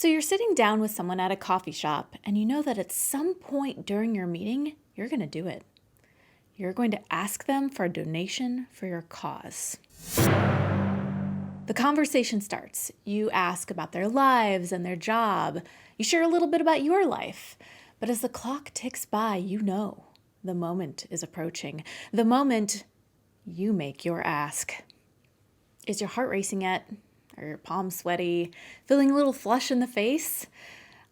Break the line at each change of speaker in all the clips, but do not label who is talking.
So you're sitting down with someone at a coffee shop, and you know that at some point during your meeting, you're going to do it. You're going to ask them for a donation for your cause. The conversation starts. You ask about their lives and their job. You share a little bit about your life. But as the clock ticks by, you know the moment is approaching. The moment you make your ask. Is your heart racing yet? Are your palms sweaty? Feeling a little flush in the face?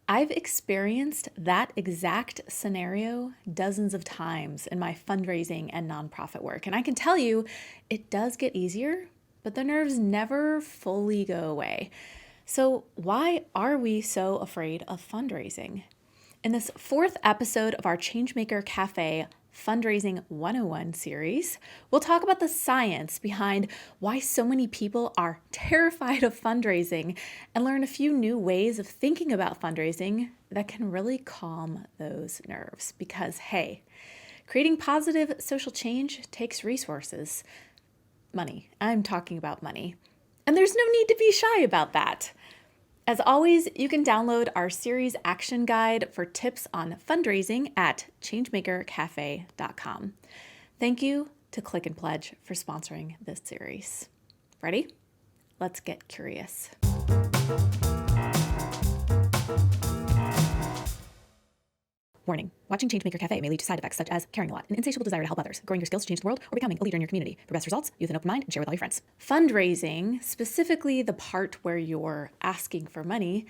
I've experienced that exact scenario dozens of times in my fundraising and nonprofit work. And I can tell you, it does get easier, but the nerves never fully go away. So why are we so afraid of fundraising? In this fourth episode of our Changemaker Cafe Fundraising 101 series, we'll talk about the science behind why so many people are terrified of fundraising and learn a few new ways of thinking about fundraising that can really calm those nerves. Because, hey, creating positive social change takes resources. Money. I'm talking about money. And there's no need to be shy about that. As always, you can download our series action guide for tips on fundraising at changemakercafe.com. Thank you to Click and Pledge for sponsoring this series. Ready? Let's get curious. Warning. Watching Changemaker Cafe may lead to side effects such as caring a lot, an insatiable desire to help others, growing your skills to change the world, or becoming a leader in your community. For best results, use an open mind and share with all your friends. Fundraising, specifically the part where you're asking for money,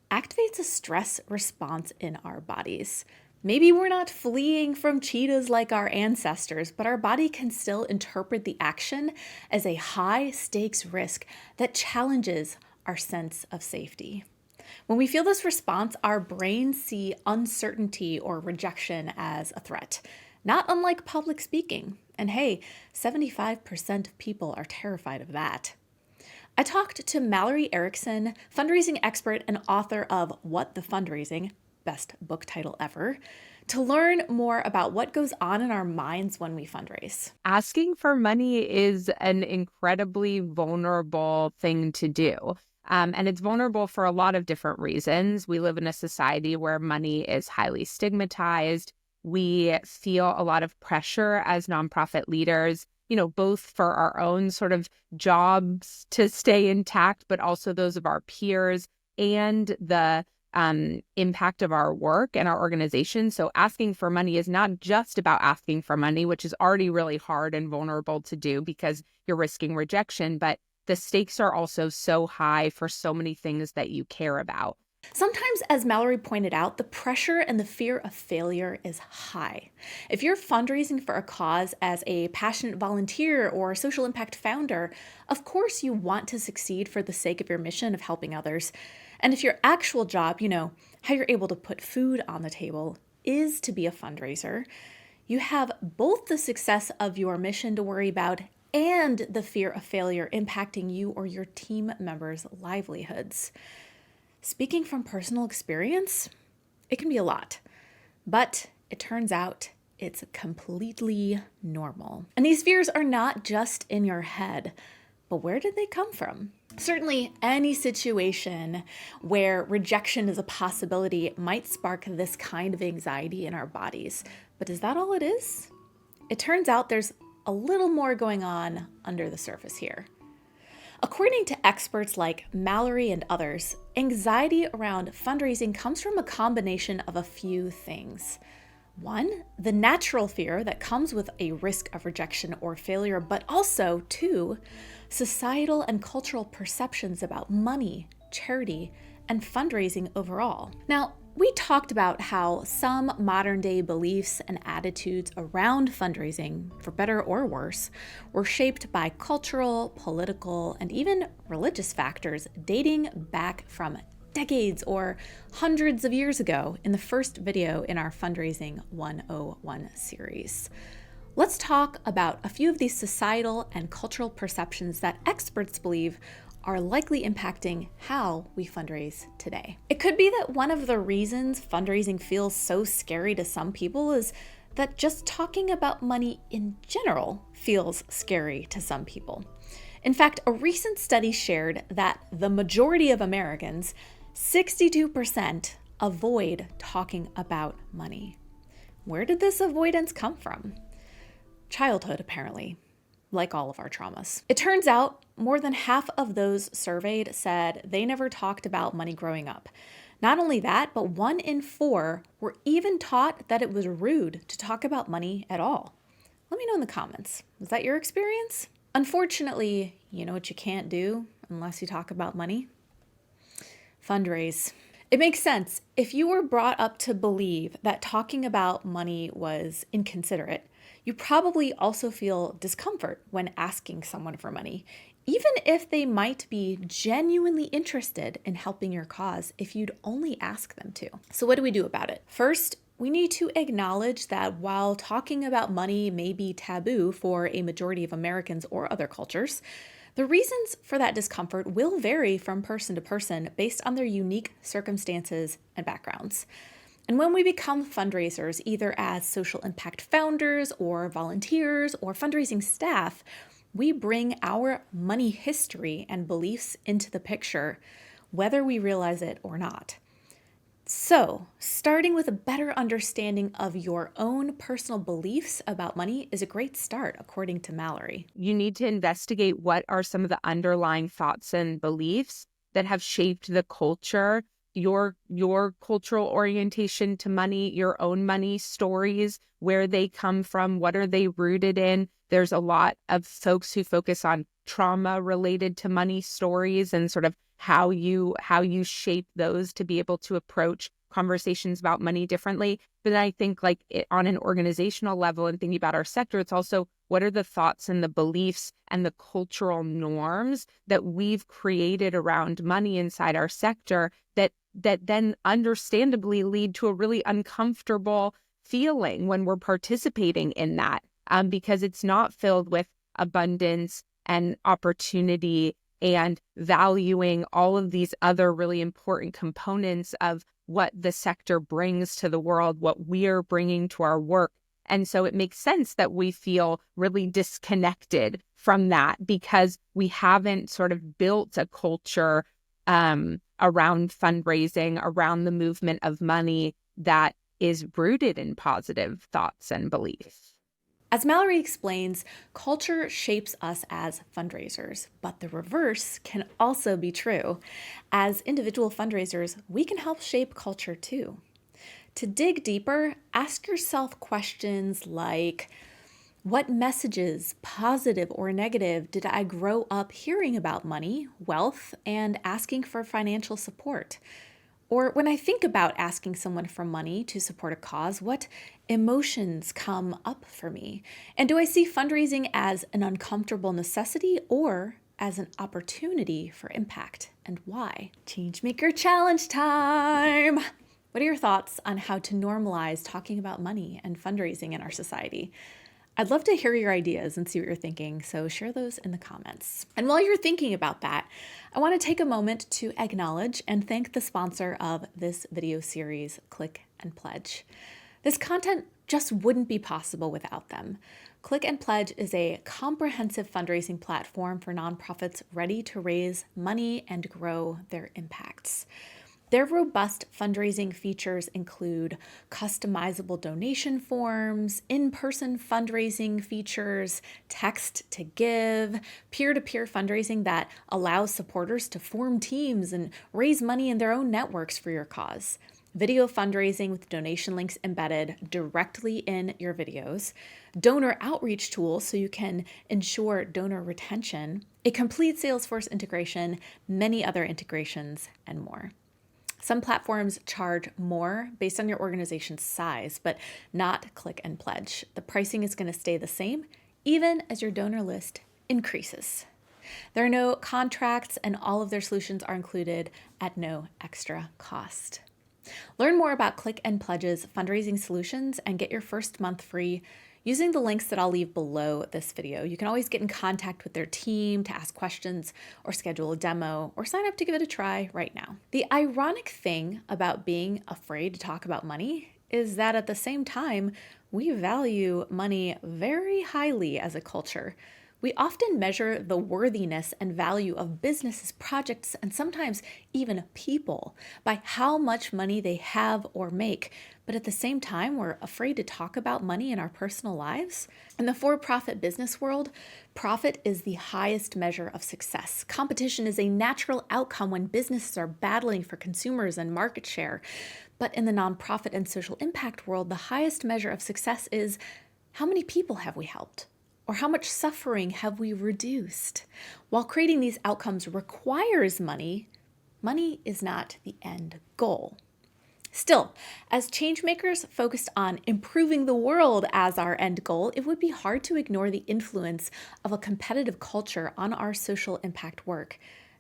activates a stress response in our bodies. Maybe we're not fleeing from cheetahs like our ancestors, but our body can still interpret the action as a high-stakes risk that challenges our sense of safety. When we feel this response, our brains see uncertainty or rejection as a threat, not unlike public speaking. And hey, 75% of people are terrified of that. I talked to Mallory Erickson, fundraising expert and author of What the Fundraising, best book title ever, to learn more about what goes on in our minds when we fundraise.
Asking for money is an incredibly vulnerable thing to do. And it's vulnerable for a lot of different reasons. We live in a society where money is highly stigmatized. We feel a lot of pressure as nonprofit leaders, both for our own sort of jobs to stay intact, but also those of our peers and the impact of our work and our organization. So asking for money is not just about asking for money, which is already really hard and vulnerable to do because you're risking rejection, but the stakes are also so high for so many things that you care about.
Sometimes, as Mallory pointed out, the pressure and the fear of failure is high. If you're fundraising for a cause as a passionate volunteer or social impact founder, of course you want to succeed for the sake of your mission of helping others. And if your actual job, how you're able to put food on the table, is to be a fundraiser, you have both the success of your mission to worry about and the fear of failure impacting you or your team members' livelihoods. Speaking from personal experience, it can be a lot, but it turns out it's completely normal. And these fears are not just in your head, but where did they come from? Certainly, any situation where rejection is a possibility might spark this kind of anxiety in our bodies. But is that all it is? It turns out there's a little more going on under the surface here. According to experts like Mallory and others, anxiety around fundraising comes from a combination of a few things. One, the natural fear that comes with a risk of rejection or failure, but also, two, societal and cultural perceptions about money, charity, and fundraising overall. Now, we talked about how some modern-day beliefs and attitudes around fundraising, for better or worse, were shaped by cultural, political, and even religious factors dating back from decades or hundreds of years ago in the first video in our Fundraising 101 series. Let's talk about a few of these societal and cultural perceptions that experts believe are likely impacting how we fundraise today. It could be that one of the reasons fundraising feels so scary to some people is that just talking about money in general feels scary to some people. In fact, a recent study shared that the majority of Americans 62% avoid talking about money. Where did this avoidance come from? Childhood, apparently, like all of our traumas. It turns out more than half of those surveyed said they never talked about money growing up. Not only that, but 1 in 4 were even taught that it was rude to talk about money at all. Let me know in the comments. Was that your experience? Unfortunately, you know what you can't do unless you talk about money? Fundraise. It makes sense. If you were brought up to believe that talking about money was inconsiderate, you probably also feel discomfort when asking someone for money, even if they might be genuinely interested in helping your cause if you'd only ask them to. So what do we do about it? First, we need to acknowledge that while talking about money may be taboo for a majority of Americans or other cultures, the reasons for that discomfort will vary from person to person based on their unique circumstances and backgrounds. And when we become fundraisers, either as social impact founders or volunteers or fundraising staff, we bring our money history and beliefs into the picture, whether we realize it or not. So, starting with a better understanding of your own personal beliefs about money is a great start, according to Mallory.
You need to investigate what are some of the underlying thoughts and beliefs that have shaped the culture, your cultural orientation to money, your own money stories, where they come from, what are they rooted in. There's a lot of folks who focus on trauma related to money stories and sort of how you shape those to be able to approach conversations about money differently. But I think on an organizational level and thinking about our sector, it's also what are the thoughts and the beliefs and the cultural norms that we've created around money inside our sector that then understandably lead to a really uncomfortable feeling when we're participating in that, because it's not filled with abundance and opportunity and valuing all of these other really important components of what the sector brings to the world, what we're bringing to our work. And so it makes sense that we feel really disconnected from that because we haven't sort of built a culture around fundraising, around the movement of money that is rooted in positive thoughts and beliefs.
As Mallory explains, culture shapes us as fundraisers, but the reverse can also be true. As individual fundraisers, we can help shape culture too. To dig deeper, ask yourself questions like, what messages, positive or negative, did I grow up hearing about money, wealth, and asking for financial support? Or when I think about asking someone for money to support a cause, what emotions come up for me? And do I see fundraising as an uncomfortable necessity or as an opportunity for impact, and why? Changemaker challenge time! What are your thoughts on how to normalize talking about money and fundraising in our society? I'd love to hear your ideas and see what you're thinking, so share those in the comments. And while you're thinking about that, I want to take a moment to acknowledge and thank the sponsor of this video series, Click and Pledge. This content just wouldn't be possible without them. Click and Pledge is a comprehensive fundraising platform for nonprofits ready to raise money and grow their impacts. Their robust fundraising features include customizable donation forms, in-person fundraising features, text to give, peer-to-peer fundraising that allows supporters to form teams and raise money in their own networks for your cause, video fundraising with donation links embedded directly in your videos, donor outreach tools so you can ensure donor retention, a complete Salesforce integration, many other integrations, and more. Some platforms charge more based on your organization's size, but not Click and Pledge. The pricing is going to stay the same, even as your donor list increases. There are no contracts, and all of their solutions are included at no extra cost. Learn more about Click and Pledge's fundraising solutions and get your first month free using the links that I'll leave below this video. You can always get in contact with their team to ask questions or schedule a demo or sign up to give it a try right now. The ironic thing about being afraid to talk about money is that at the same time, we value money very highly as a culture. We often measure the worthiness and value of businesses, projects, and sometimes even people by how much money they have or make. But at the same time, we're afraid to talk about money in our personal lives. In the for profit business world, profit is the highest measure of success. Competition is a natural outcome when businesses are battling for consumers and market share. But in the nonprofit and social impact world, the highest measure of success is how many people have we helped? Or how much suffering have we reduced? While creating these outcomes requires money, money is not the end goal. Still, as changemakers focused on improving the world as our end goal, it would be hard to ignore the influence of a competitive culture on our social impact work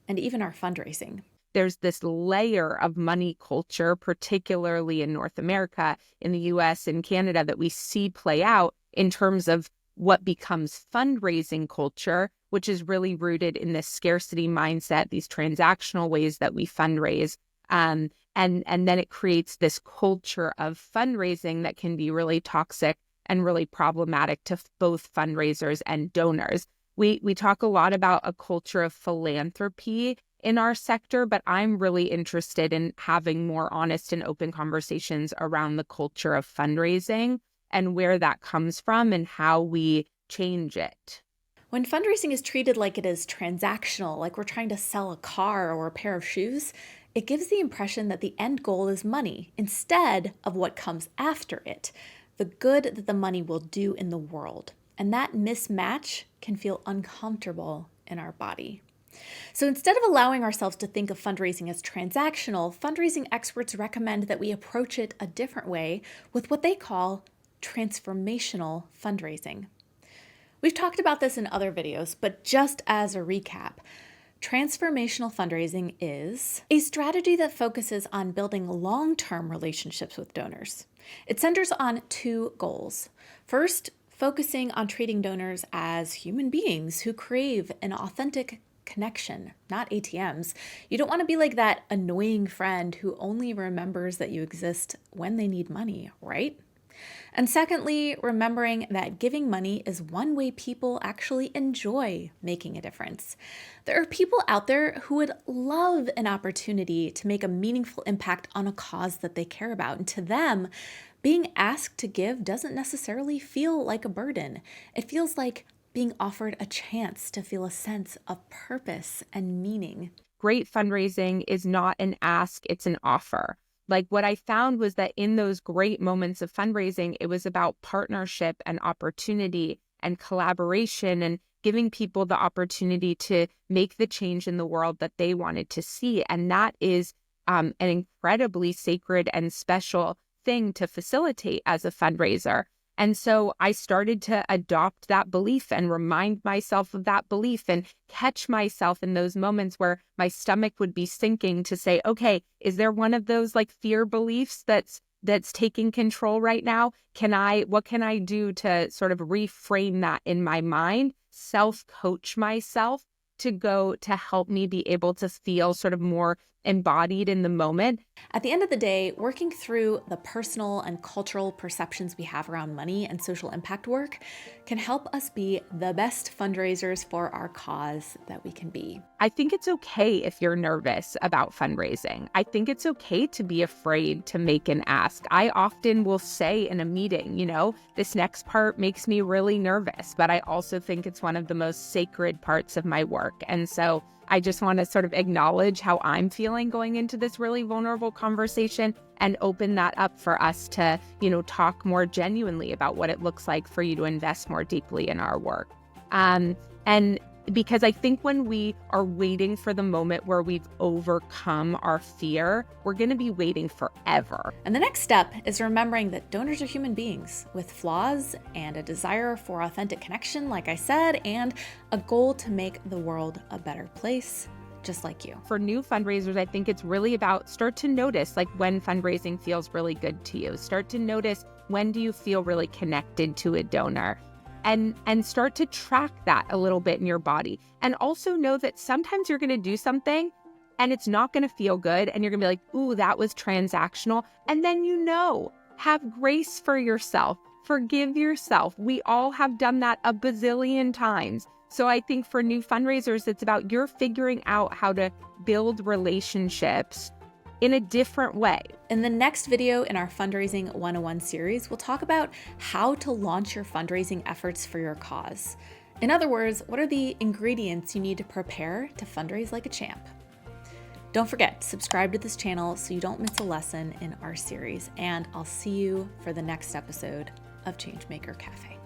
and even our fundraising.
There's this layer of money culture, particularly in North America, in the US and Canada, that we see play out in terms of what becomes fundraising culture, which is really rooted in this scarcity mindset, these transactional ways that we fundraise. And then it creates this culture of fundraising that can be really toxic and really problematic to both fundraisers and donors. We talk a lot about a culture of philanthropy in our sector, but I'm really interested in having more honest and open conversations around the culture of fundraising and where that comes from and how we change it.
When fundraising is treated like it is transactional, like we're trying to sell a car or a pair of shoes, it gives the impression that the end goal is money instead of what comes after it, the good that the money will do in the world. And that mismatch can feel uncomfortable in our body. So instead of allowing ourselves to think of fundraising as transactional, fundraising experts recommend that we approach it a different way with what they call transformational fundraising. We've talked about this in other videos, but just as a recap, transformational fundraising is a strategy that focuses on building long-term relationships with donors. It centers on two goals. First, focusing on treating donors as human beings who crave an authentic connection, not ATMs. You don't want to be like that annoying friend who only remembers that you exist when they need money, right? And secondly, remembering that giving money is one way people actually enjoy making a difference. There are people out there who would love an opportunity to make a meaningful impact on a cause that they care about. And to them, being asked to give doesn't necessarily feel like a burden. It feels like being offered a chance to feel a sense of purpose and meaning.
Great fundraising is not an ask, it's an offer. Like what I found was that in those great moments of fundraising, it was about partnership and opportunity and collaboration and giving people the opportunity to make the change in the world that they wanted to see. And that is an incredibly sacred and special thing to facilitate as a fundraiser. And so I started to adopt that belief and remind myself of that belief and catch myself in those moments where my stomach would be sinking to say, okay, is there one of those like fear beliefs that's taking control right now? What can I do to sort of reframe that in my mind, self-coach myself to help me be able to feel sort of more embodied in the moment?
At the end of the day, working through the personal and cultural perceptions we have around money and social impact work can help us be the best fundraisers for our cause that we can be.
I think it's okay if you're nervous about fundraising. I think it's okay to be afraid to make an ask. I often will say in a meeting, this next part makes me really nervous, but I also think it's one of the most sacred parts of my work. And so I just want to sort of acknowledge how I'm feeling going into this really vulnerable conversation and open that up for us to, talk more genuinely about what it looks like for you to invest more deeply in our work. And because I think when we are waiting for the moment where we've overcome our fear, we're going to be waiting forever.
And the next step is remembering that donors are human beings with flaws and a desire for authentic connection, like I said, and a goal to make the world a better place, just like you.
For new fundraisers, I think it's really about start to notice like when fundraising feels really good to you. Start to notice when do you feel really connected to a donor. And start to track that a little bit in your body. And also know that sometimes you're going to do something and it's not going to feel good. And you're going to be like, ooh, that was transactional. And then have grace for yourself. Forgive yourself. We all have done that a bazillion times. So I think for new fundraisers, it's about you're figuring out how to build relationships in a different way.
In the next video in our Fundraising 101 series, we'll talk about how to launch your fundraising efforts for your cause. In other words, what are the ingredients you need to prepare to fundraise like a champ? Don't forget to subscribe to this channel so you don't miss a lesson in our series, and I'll see you for the next episode of Changemaker Cafe.